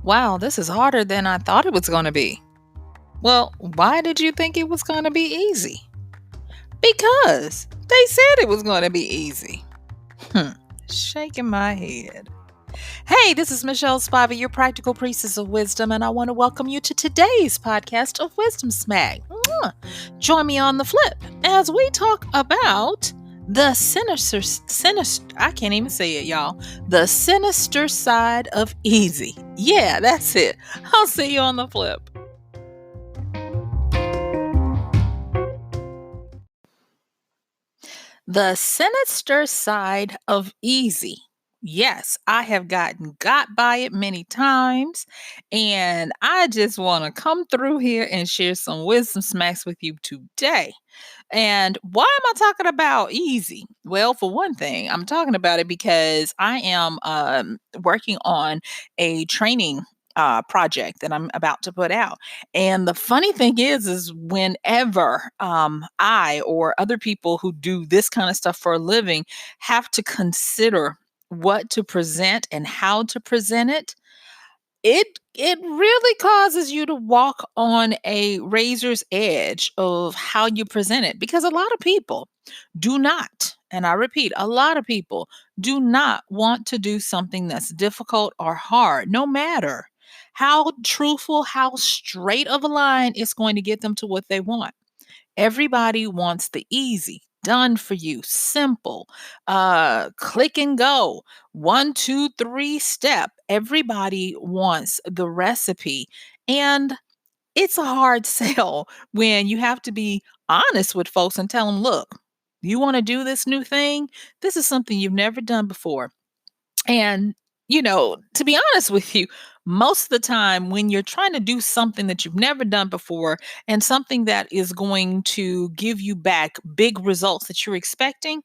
Wow, this is harder than I thought it was going to be. Well, why did you think it was going to be easy? Because they said it was going to be easy. Hmm, shaking my head. Hey, this is MichelleSpiva, your practical priestess of wisdom, and I want to welcome you to today's podcast of Wisdom Smack. Join me on the flip as we talk about the sinister, I can't even say it, y'all. The sinister side of easy. Yeah, that's it. I'll see you on the flip. The sinister side of easy. Yes, I have got by it many times, and I just want to come through here and share some wisdom smacks with you today. And why am I talking about easy? Well, for one thing, I'm talking about it because I am working on a training project that I'm about to put out. And the funny thing is whenever I or other people who do this kind of stuff for a living have to consider what to present and how to present it, it really causes you to walk on a razor's edge of how you present it because a lot of people do not, and I repeat, a lot of people do not want to do something that's difficult or hard, no matter how truthful, how straight of a line it's going to get them to what they want. Everybody wants the easy, done for you, simple, click and go, 1, 2, 3 step. Everybody wants the recipe. And it's a hard sell when you have to be honest with folks and tell them, look, you want to do this new thing? This is something you've never done before. And, to be honest with you, most of the time when you're trying to do something that you've never done before and something that is going to give you back big results that you're expecting,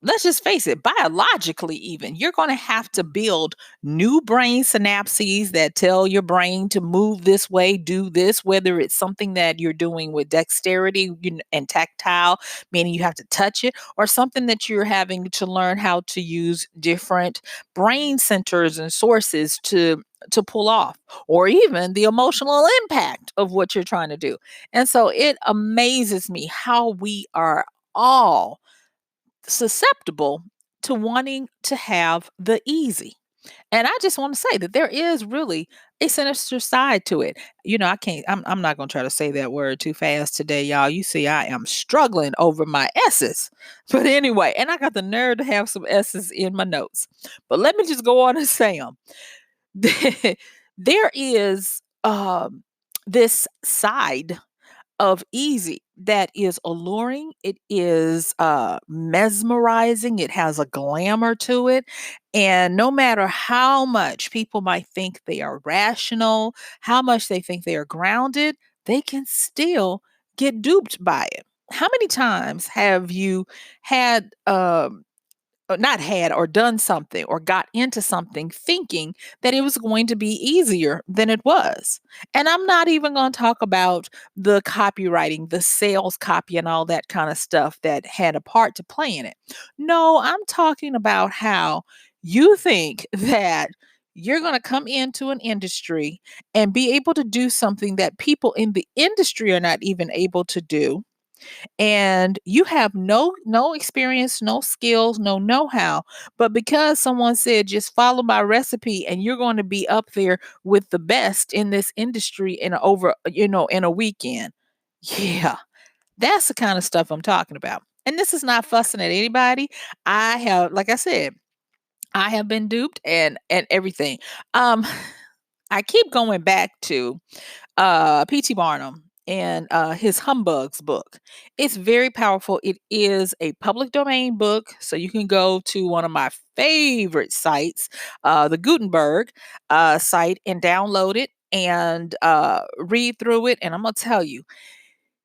let's just face it, biologically, even, you're going to have to build new brain synapses that tell your brain to move this way, do this, whether it's something that you're doing with dexterity and tactile, meaning you have to touch it, or something that you're having to learn how to use different brain centers and sources to pull off, or even the emotional impact of what you're trying to do. And so it amazes me how we are all susceptible to wanting to have the easy. And I just want to say that there is really a sinister side to it. I can't, I'm not going to try to say that word too fast today, y'all. You see, I am struggling over my S's. But anyway, and I got the nerve to have some S's in my notes. But let me just go on and say them. There is this side of easy that is alluring. It is mesmerizing. It has a glamour to it. And no matter how much people might think they are rational, how much they think they are grounded, they can still get duped by it. How many times have you had not had or done something or got into something thinking that it was going to be easier than it was? And I'm not even going to talk about the copywriting, the sales copy, and all that kind of stuff that had a part to play in it. No, I'm talking about how you think that you're going to come into an industry and be able to do something that people in the industry are not even able to do, and you have no experience, no skills, no know-how, but because someone said just follow my recipe and you're going to be up there with the best in this industry in a weekend. Yeah, that's the kind of stuff I'm talking about. And this is not fussing at anybody. I have, like I said, I have been duped and everything. um I keep going back to P.T. Barnum and his Humbugs book. It's very powerful. It is a public domain book, so you can go to one of my favorite sites, the Gutenberg site, and download it and read through it. And I'm gonna tell you,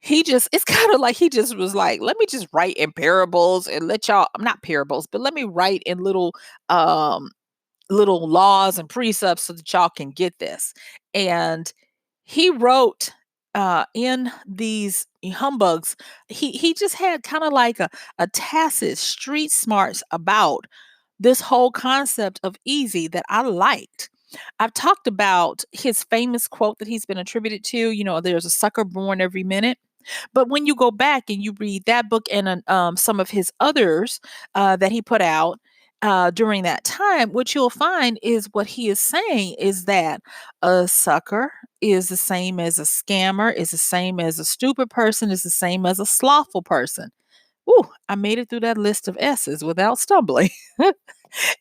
it's kind of like he just was like, let me just write in parables and let y'all, not parables, but let me write in um little laws and precepts so that y'all can get this. And he wrote in these humbugs, he just had kind of like a tacit street smarts about this whole concept of easy that I liked. I've talked about his famous quote that he's been attributed to, there's a sucker born every minute. But when you go back and you read that book and some of his others that he put out during that time, what you'll find is what he is saying is that a sucker is the same as a scammer, is the same as a stupid person, is the same as a slothful person. Ooh, I made it through that list of S's without stumbling.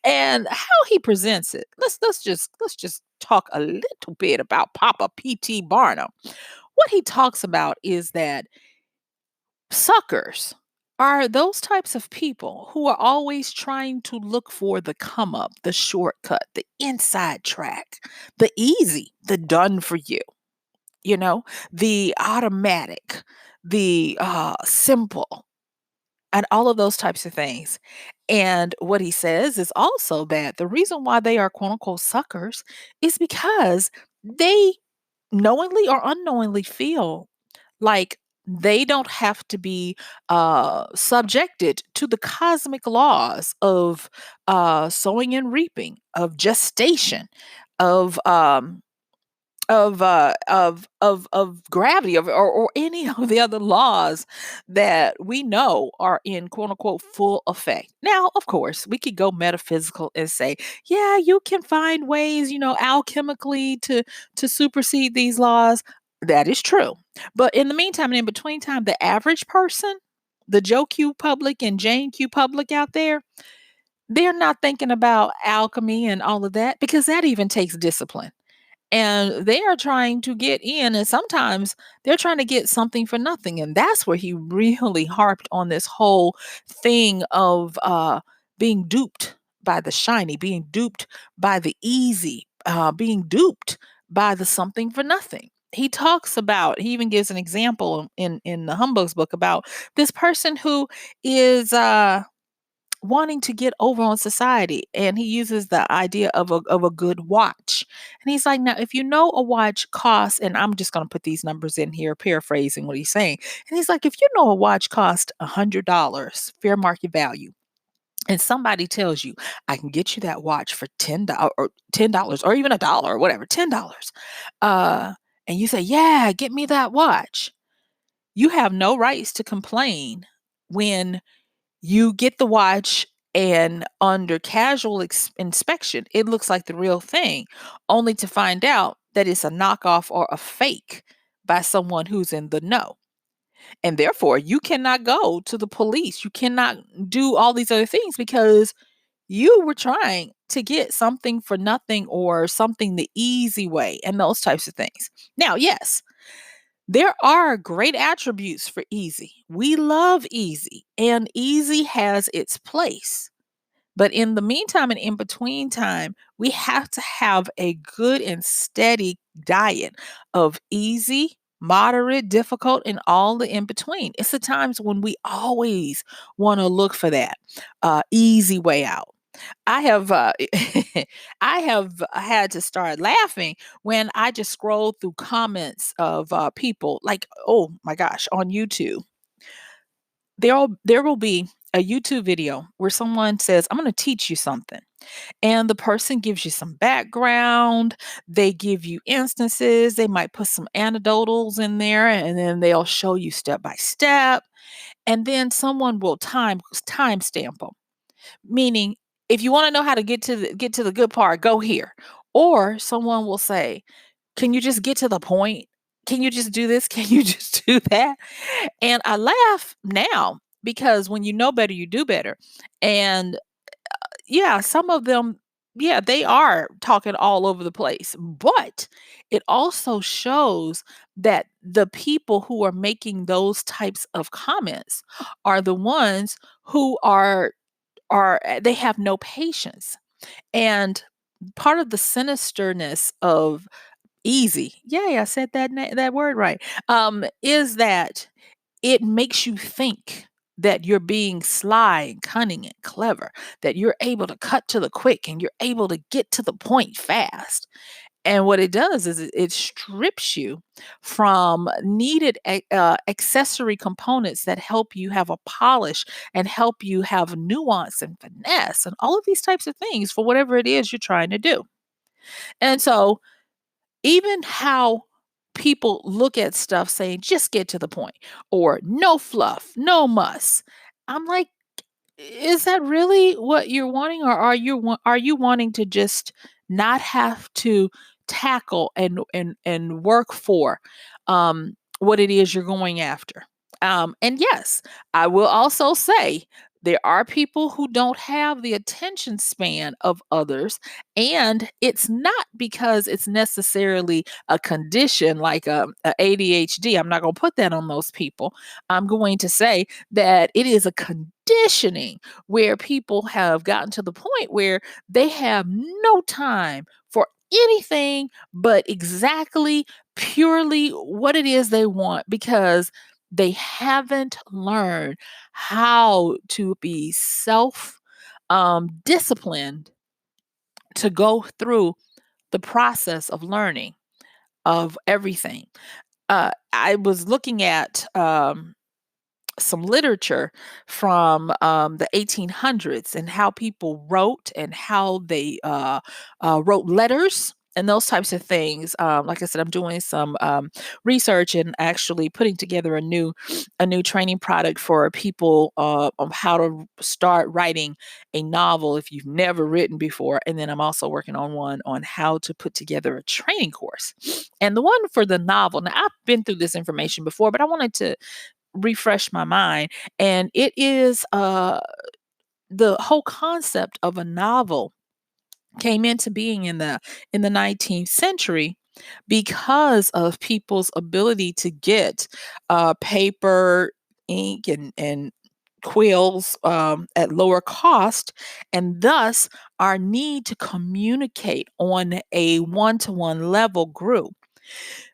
And how he presents it. Let's just talk a little bit about Papa P.T. Barnum. What he talks about is that suckers are those types of people who are always trying to look for the come up, the shortcut, the inside track, the easy, the done for you, you know, the automatic, the simple, and all of those types of things. And what he says is also that the reason why they are quote unquote suckers is because they knowingly or unknowingly feel like they don't have to be subjected to the cosmic laws of sowing and reaping, of gestation, of of gravity or any of the other laws that we know are in quote unquote full effect. Now, of course, we could go metaphysical and say, yeah, you can find ways, alchemically to supersede these laws. That is true. But in the meantime and in between time, the average person, the Joe Q public and Jane Q public out there, they're not thinking about alchemy and all of that because that even takes discipline, and they are trying to get in, and sometimes they're trying to get something for nothing. And that's where he really harped on this whole thing of being duped by the shiny, being duped by the easy, being duped by the something for nothing. He even gives an example in the Humbug's book about this person who is wanting to get over on society, and he uses the idea of a good watch. And he's like, now if you know a watch costs, and I'm just going to put these numbers in here paraphrasing what he's saying, and he's like, if you know a watch costs $100 fair market value, and somebody tells you I can get you that watch for $10 or even a dollar or whatever, $10, uh and you say, yeah, get me that watch, you have no rights to complain when you get the watch and under casual inspection, it looks like the real thing, only to find out that it's a knockoff or a fake by someone who's in the know. And therefore, you cannot go to the police. You cannot do all these other things because you were trying to get something for nothing or something the easy way and those types of things. Now, yes, there are great attributes for easy. We love easy, and easy has its place. But in the meantime and in between time, we have to have a good and steady diet of easy, moderate, difficult, and all the in between. It's the times when we always want to look for that easy way out. I have I have had to start laughing when I just scroll through comments of people like, oh my gosh, on YouTube. There will be a YouTube video where someone says, I'm going to teach you something. And the person gives you some background, they give you instances, they might put some anecdotals in there, and then they'll show you step by step. And then someone will timestamp them, meaning if you want to know how to get to the good part, go here. Or someone will say, can you just get to the point? Can you just do this? Can you just do that? And I laugh now because when you know better, you do better. And yeah, some of them, yeah, they are talking all over the place. But it also shows that the people who are making those types of comments are the ones who they have no patience. And part of the sinisterness of easy, yay, I said that word right, is that it makes you think that you're being sly and cunning and clever, that you're able to cut to the quick and you're able to get to the point fast. And what it does is it strips you from needed accessory components that help you have a polish and help you have nuance and finesse and all of these types of things for whatever it is you're trying to do. And so even how people look at stuff saying, just get to the point, or no fluff, no muss. I'm like, is that really what you're wanting, or are you wanting to just not have to tackle and work for what it is you're going after? And yes, I will also say there are people who don't have the attention span of others, and it's not because it's necessarily a condition like a ADHD. I'm not going to put that on those people. I'm going to say that it is a conditioning where people have gotten to the point where they have no time for anything but exactly purely what it is they want, because they haven't learned how to be self disciplined to go through the process of learning of everything. I was looking at some literature from the 1800s and how people wrote and how they wrote letters and those types of things. Like I said, I'm doing some research and actually putting together a new training product for people on how to start writing a novel if you've never written before. And then I'm also working on one on how to put together a training course. And the one for the novel, now I've been through this information before, but I wanted to refresh my mind. And it is the whole concept of a novel came into being in the 19th century because of people's ability to get paper, ink, and quills at lower cost, and thus our need to communicate on a one-to-one level grew.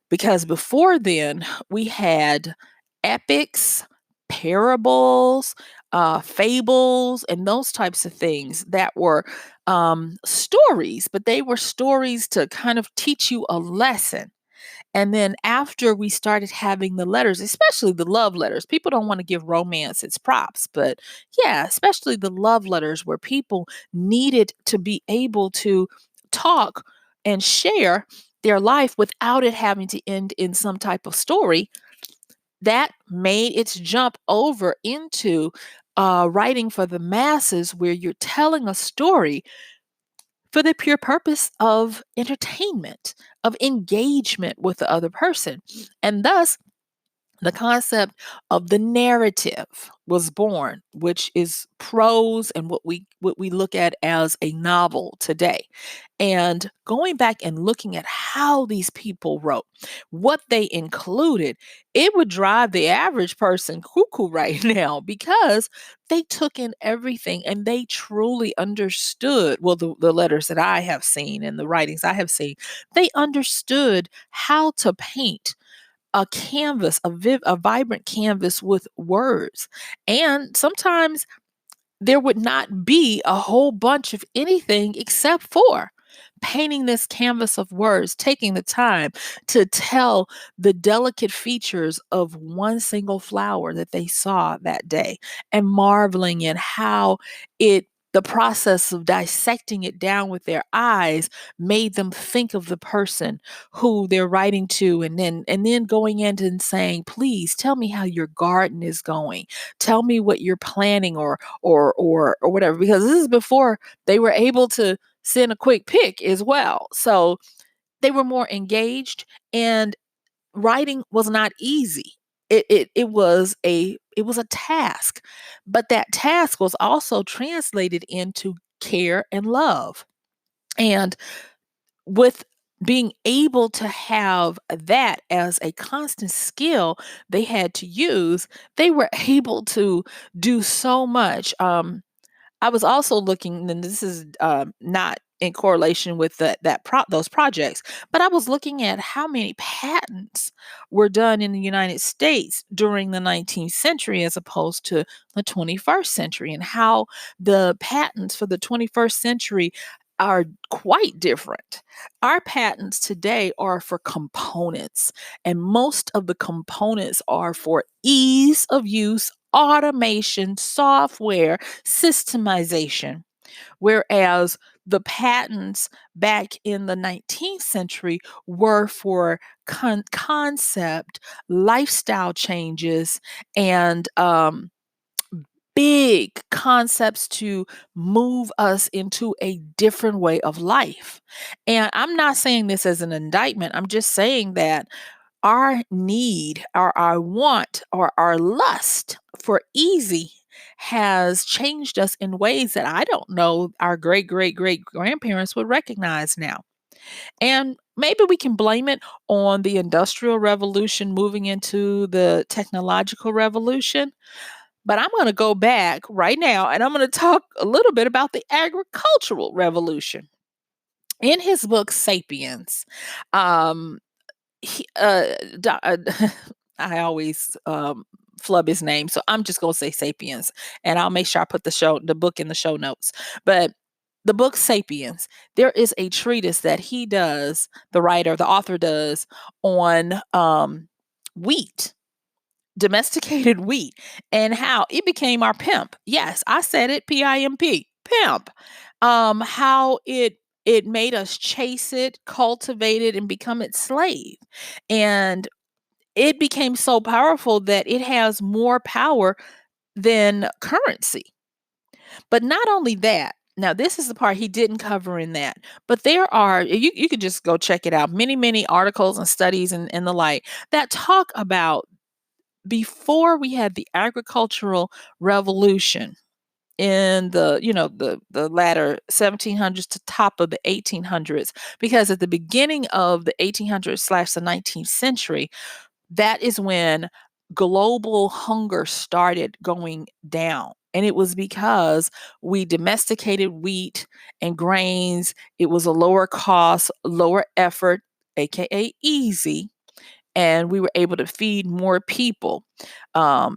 Because before then, we had epics, parables, fables, and those types of things that were stories, but they were stories to kind of teach you a lesson. And then after we started having the letters, especially the love letters, people don't want to give romance its props, but yeah, especially the love letters where people needed to be able to talk and share their life without it having to end in some type of story. That made its jump over into writing for the masses, where you're telling a story for the pure purpose of entertainment, of engagement with the other person. And thus, the concept of the narrative was born, which is prose and what we look at as a novel today. And going back and looking at how these people wrote, what they included, it would drive the average person cuckoo right now, because they took in everything and they truly understood. Well, the letters that I have seen and the writings I have seen, they understood how to paint a canvas, a vibrant canvas with words. And sometimes there would not be a whole bunch of anything except for painting this canvas of words, taking the time to tell the delicate features of one single flower that they saw that day, and marveling at how the process of dissecting it down with their eyes made them think of the person who they're writing to, and then going in and saying, please tell me how your garden is going, tell me what you're planning, or whatever, because this is before they were able to send a quick pic as well. So they were more engaged, and writing was not easy. It was a task, but that task was also translated into care and love. And with being able to have that as a constant skill they had to use, they were able to do so much. I was also looking, and this is not in correlation with those projects, but I was looking at how many patents were done in the United States during the 19th century as opposed to the 21st century, and how the patents for the 21st century are quite different. Our patents today are for components, and most of the components are for ease of use, automation, software, systemization. Whereas The patents back in the 19th century were for concept, lifestyle changes, and big concepts to move us into a different way of life. And I'm not saying this as an indictment. I'm just saying that our need, our want, or our lust for easy has changed us in ways that I don't know our great great great grandparents would recognize now. And maybe we can blame it on the industrial revolution moving into the technological revolution. But I'm going to go back right now and I'm going to talk a little bit about the agricultural revolution. In his book Sapiens, um, he, I always flub his name, so I'm just gonna say Sapiens, and I'll make sure I put the book in the show notes. But the book Sapiens, there is a treatise that he does, the author does, on wheat, domesticated wheat, and how it became our pimp. Yes, I said it, PIMP, pimp. How it made us chase it, cultivate it, and become its slave. And it became so powerful that it has more power than currency. But not only that, now this is the part he didn't cover in that, but there are, you could just go check it out, many, many articles and studies and the like that talk about before we had the agricultural revolution in the latter 1700s to top of the 1800s, because at the beginning of the 1800s slash the 19th century, that is when global hunger started going down. And it was because we domesticated wheat and grains. It was a lower cost, lower effort, AKA easy. And we were able to feed more people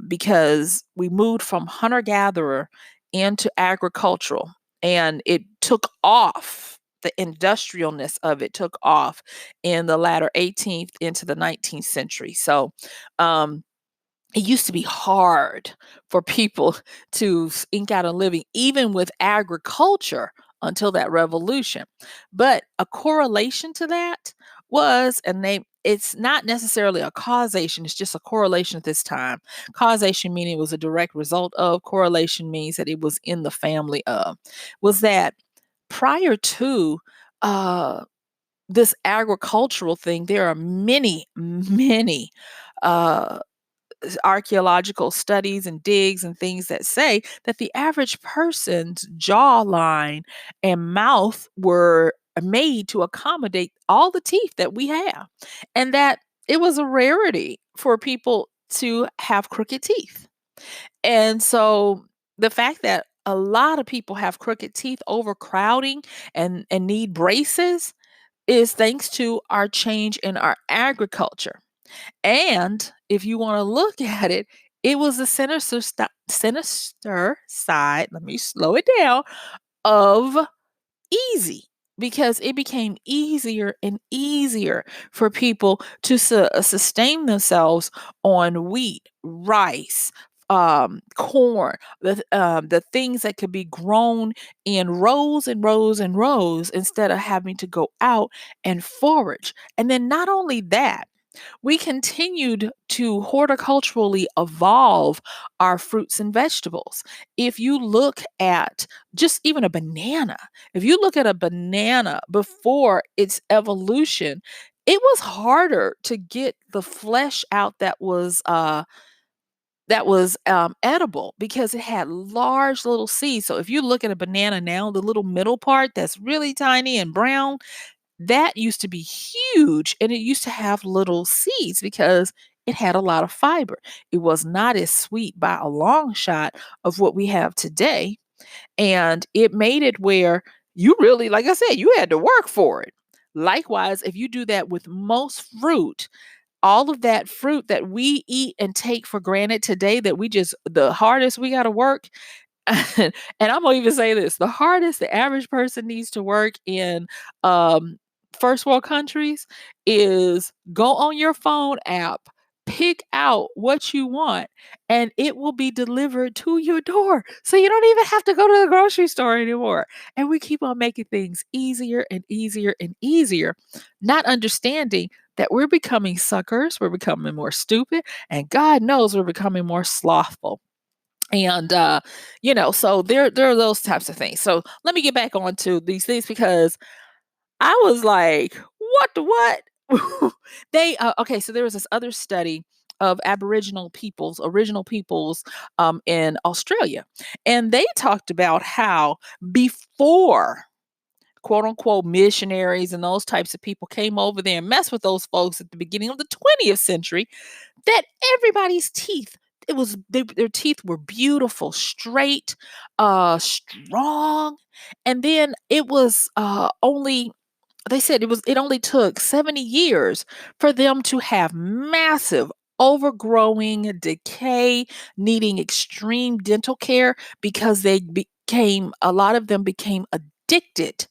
because we moved from hunter gatherer into agricultural, and it took off. The industrialness of it took off in the latter 18th into the 19th century. So, it used to be hard for people to ink out a living, even with agriculture, until that revolution. But a correlation to that was, it's not necessarily a causation, it's just a correlation at this time. Causation meaning it was a direct result of, correlation means that it was in the family of, was that prior to uh, this agricultural thing, there are many, many. Uh, Archaeological studies and digs and things that say that the average person's jawline and mouth were made to accommodate all the teeth that we have, and that it was a rarity for people to have crooked teeth. And so the fact that a lot of people have crooked teeth, overcrowding, and need braces is thanks to our change in our agriculture. And if you wanna look at it, it was a sinister side, let me slow it down, of easy, because it became easier and easier for people to sustain themselves on wheat, rice, corn, the things that could be grown in rows and rows and rows instead of having to go out and forage. And then not only that, we continued to horticulturally evolve our fruits and vegetables. If you look at just even a banana, if you look at a banana before its evolution, it was harder to get the flesh out that was edible, because it had large little seeds. So if you look at a banana now, the little middle part that's really tiny and brown, that used to be huge, and it used to have little seeds because it had a lot of fiber. It was not as sweet by a long shot of what we have today, and it made it where you really, like I said, you had to work for it. Likewise, if you do that with most fruit, all of that fruit that we eat and take for granted today, that we just the hardest we gotta work, and I'm gonna even say this, the hardest the average person needs to work in um, first world countries is go on your phone app, pick out what you want, and it will be delivered to your door. So you don't even have to go to the grocery store anymore. And we keep on making things easier and easier and easier, not understanding that we're becoming suckers, we're becoming more stupid, and God knows we're becoming more slothful. And so there are those types of things. So let me get back on to these things because I was like, "What the what?" Okay, so there was this other study of original peoples, in Australia, and they talked about how before, quote, unquote, "missionaries" and those types of people came over there and messed with those folks at the beginning of the 20th century, that everybody's teeth, their teeth were beautiful, straight, strong, and then it was, only they said it only took 70 years for them to have massive overgrowing, decay, needing extreme dental care because a lot of them became addicted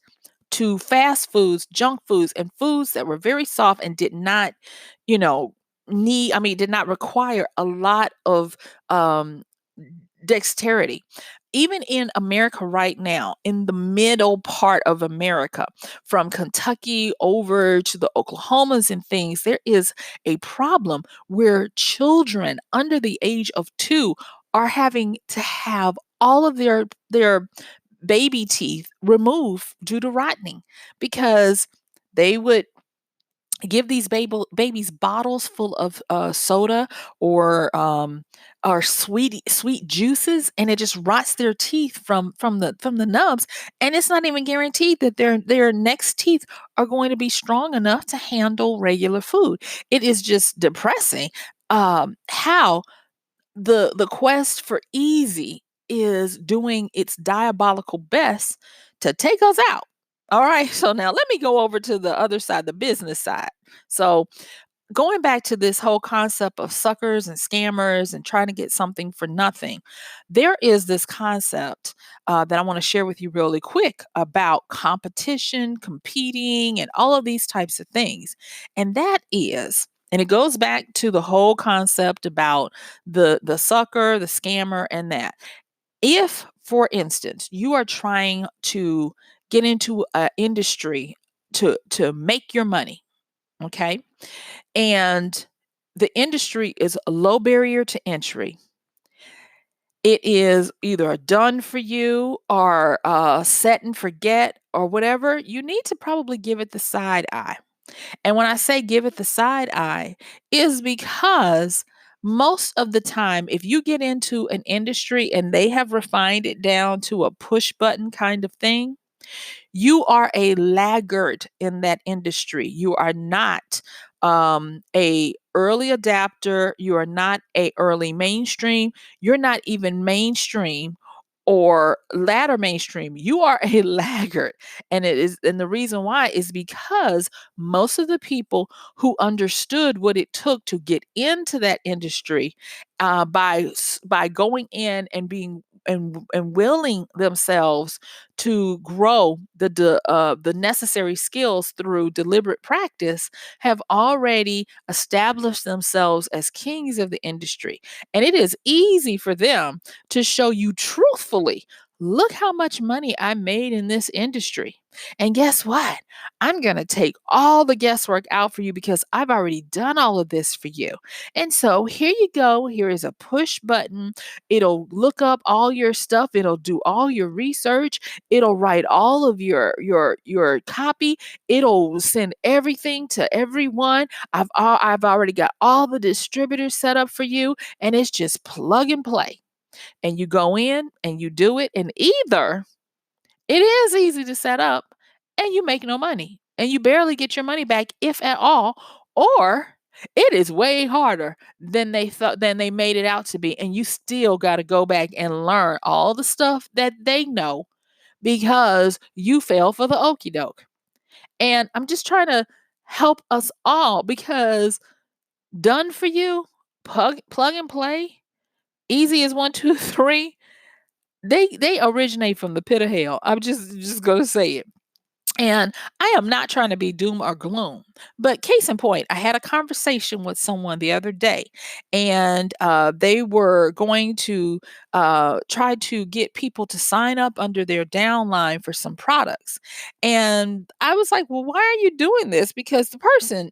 to fast foods, junk foods, and foods that were very soft and did not, you know, did not require a lot of um dexterity. Even in America right now, in the middle part of America, from Kentucky over to the Oklahomas and things, there is a problem where children under the age of 2 are having to have all of their baby teeth removed due to rotting because they would give these babies bottles full of soda or sweet juices, and it just rots their teeth from the nubs, and it's not even guaranteed that their next teeth are going to be strong enough to handle regular food. It is just depressing, how the quest for easy is doing its diabolical best to take us out. All right, so now let me go over to the other side, the business side. So, going back to this whole concept of suckers and scammers and trying to get something for nothing, there is this concept that I want to share with you really quick about competition, competing, and all of these types of things. And that is, and it goes back to the whole concept about the sucker, the scammer, and that. If, for instance, you are trying to get into an industry to make your money, okay? And the industry is a low barrier to entry. It is either done for you or set and forget or whatever. You need to probably give it the side eye. And when I say give it the side eye, is because most of the time, if you get into an industry and they have refined it down to a push button kind of thing, you are a laggard in that industry. You are not a early adapter. You are not a early mainstream. You're not even mainstream or latter mainstream. You are a laggard. And the reason why is because most of the people who understood what it took to get into that industry, by going in and being and willing themselves to grow the necessary skills through deliberate practice, have already established themselves as kings of the industry. And it is easy for them to show you truthfully, look how much money I made in this industry. And guess what? I'm going to take all the guesswork out for you because I've already done all of this for you. And so here you go. Here is a push button. It'll look up all your stuff. It'll do all your research. It'll write all of your copy. It'll send everything to everyone. I've already got all the distributors set up for you, and it's just plug and play. And you go in and you do it, and either it is easy to set up and you make no money and you barely get your money back, if at all, or it is way harder than they made it out to be, and you still got to go back and learn all the stuff that they know because you fell for the okey doke. And I'm just trying to help us all because done for you, plug and play, easy as one, two, three. They originate from the pit of hell. I'm just gonna say it. And I am not trying to be doom or gloom, but case in point, I had a conversation with someone the other day, and they were going to try to get people to sign up under their downline for some products. And I was like, well, why are you doing this? Because the person,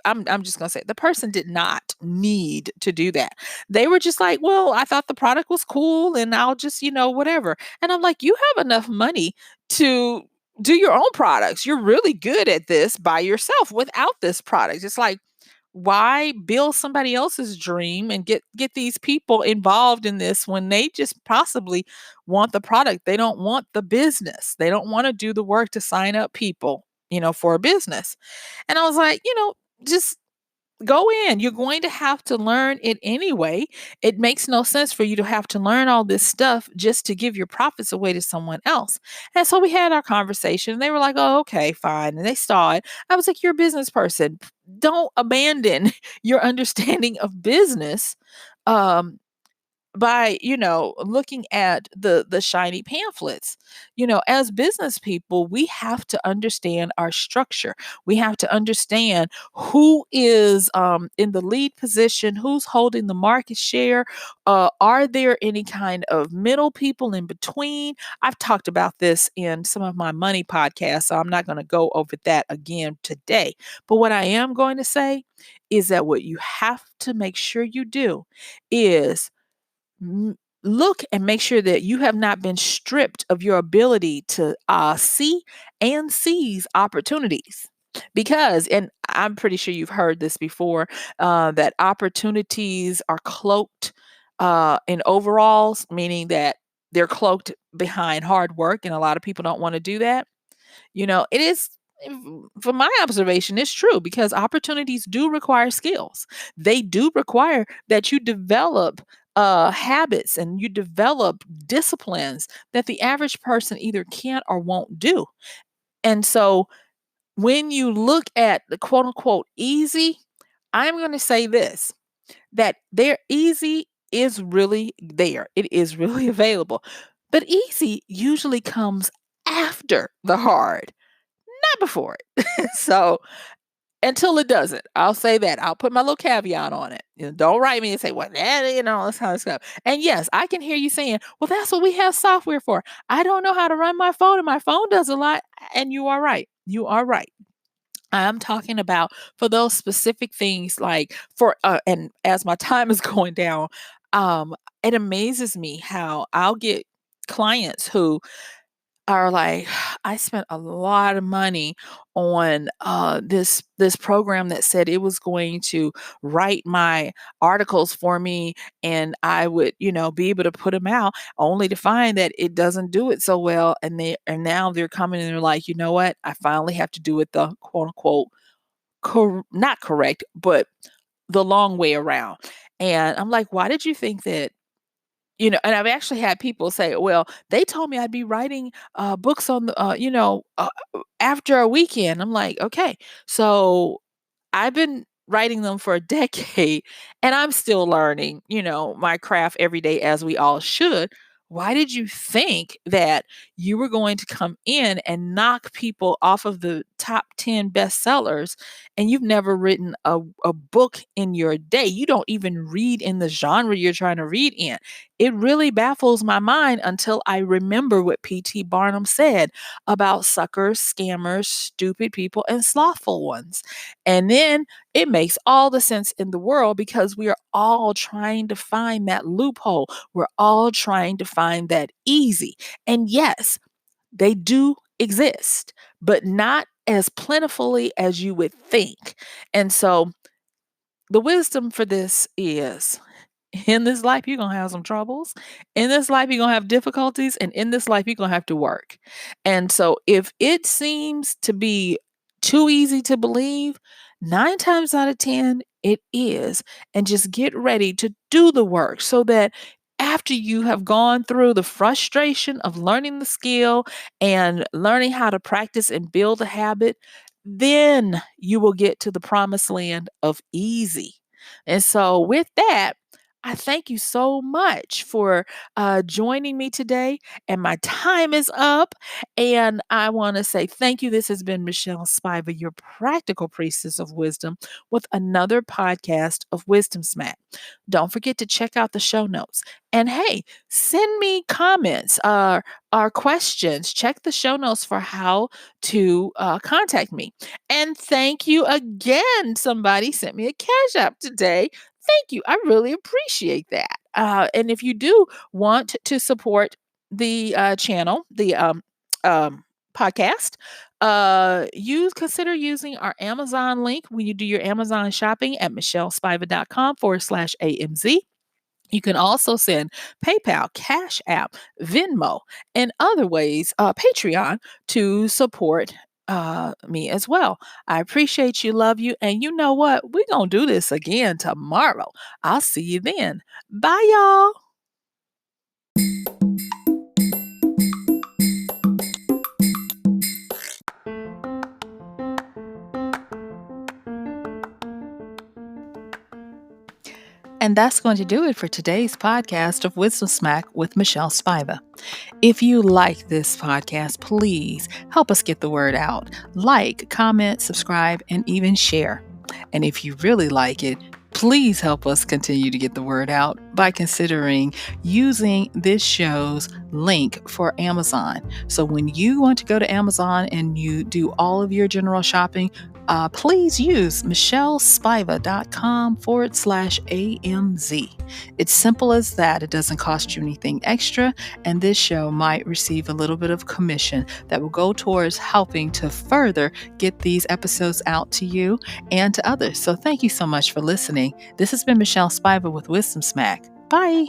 I'm just gonna say the person did not need to do that. They were just like, well, I thought the product was cool and I'll just, whatever. And I'm like, you have enough money to do your own products. You're really good at this by yourself without this product. It's like, why build somebody else's dream and get these people involved in this when they just possibly want the product? They don't want the business. They don't want to do the work to sign up people, for a business. And I was like, just go in. You're going to have to learn it anyway. It makes no sense for you to have to learn all this stuff just to give your profits away to someone else. And so we had our conversation. And they were like, oh, okay, fine. And they saw it. I was like, you're a business person. Don't abandon your understanding of business. Um, by looking at the shiny pamphlets. As business people, we have to understand our structure. We have to understand who is in the lead position, who's holding the market share. Are there any kind of middle people in between? I've talked about this in some of my money podcasts, so I'm not going to go over that again today. But what I am going to say is that what you have to make sure you do is look and make sure that you have not been stripped of your ability to see and seize opportunities. Because, and I'm pretty sure you've heard this before, that opportunities are cloaked in overalls, meaning that they're cloaked behind hard work, and a lot of people don't want to do that. It is, from my observation, it's true because opportunities do require skills. They do require that you develop habits and you develop disciplines that the average person either can't or won't do. And so when you look at the quote unquote easy, I'm going to say this, that they're easy is really there. It is really available. But easy usually comes after the hard, not before it. So until it doesn't, I'll say that. I'll put my little caveat on it. Don't write me and say, well, that's how it's going. And yes, I can hear you saying, well, that's what we have software for. I don't know how to run my phone, and my phone does a lot. And you are right. You are right. I'm talking about for those specific things, like and as my time is going down, it amazes me how I'll get clients who are like, I spent a lot of money on this program that said it was going to write my articles for me, and I would, be able to put them out, only to find that it doesn't do it so well. And now they're coming and they're like, you know what? I finally have to do it the quote unquote not correct, but the long way around. And I'm like, why did you think that? And I've actually had people say, well, they told me I'd be writing books on the, after a weekend. I'm like, okay, so I've been writing them for a decade and I'm still learning, my craft every day as we all should. Why did you think that you were going to come in and knock people off of the top 10 bestsellers and you've never written a book in your day? You don't even read in the genre you're trying to read in. It really baffles my mind until I remember what P.T. Barnum said about suckers, scammers, stupid people, and slothful ones. And then it makes all the sense in the world because we are all trying to find that loophole. We're all trying to find that easy. And yes, they do exist, but not as plentifully as you would think. And so the wisdom for this is, in this life, you're going to have some troubles. In this life, you're going to have difficulties. And in this life, you're going to have to work. And so if it seems to be too easy to believe, 9 times out of 10, it is. And just get ready to do the work so that after you have gone through the frustration of learning the skill and learning how to practice and build a habit, then you will get to the promised land of easy. And so with that, I thank you so much for joining me today. And my time is up. And I want to say thank you. This has been Michelle Spiva, your practical priestess of wisdom, with another podcast of Wisdom Smack. Don't forget to check out the show notes. And hey, send me comments or questions. Check the show notes for how to contact me. And thank you again. Somebody sent me a Cash App today. Thank you. I really appreciate that. And if you do want to support the channel, the podcast, you consider using our Amazon link when you do your Amazon shopping at michellespiva.com/AMZ. You can also send PayPal, Cash App, Venmo, and other ways, Patreon, to support me as well. I appreciate you, love you, and you know what? We're going to do this again tomorrow. I'll see you then. Bye, y'all. And that's going to do it for today's podcast of Wisdom Smack with Michelle Spiva. If you like this podcast, please help us get the word out. Like, comment, subscribe, and even share. And if you really like it, please help us continue to get the word out by considering using this show's link for Amazon. So when you want to go to Amazon and you do all of your general shopping, please use MichelleSpiva.com/AMZ. It's simple as that. It doesn't cost you anything extra, and this show might receive a little bit of commission that will go towards helping to further get these episodes out to you and to others. So thank you so much for listening. This has been Michelle Spiva with Wisdom Smack. Bye.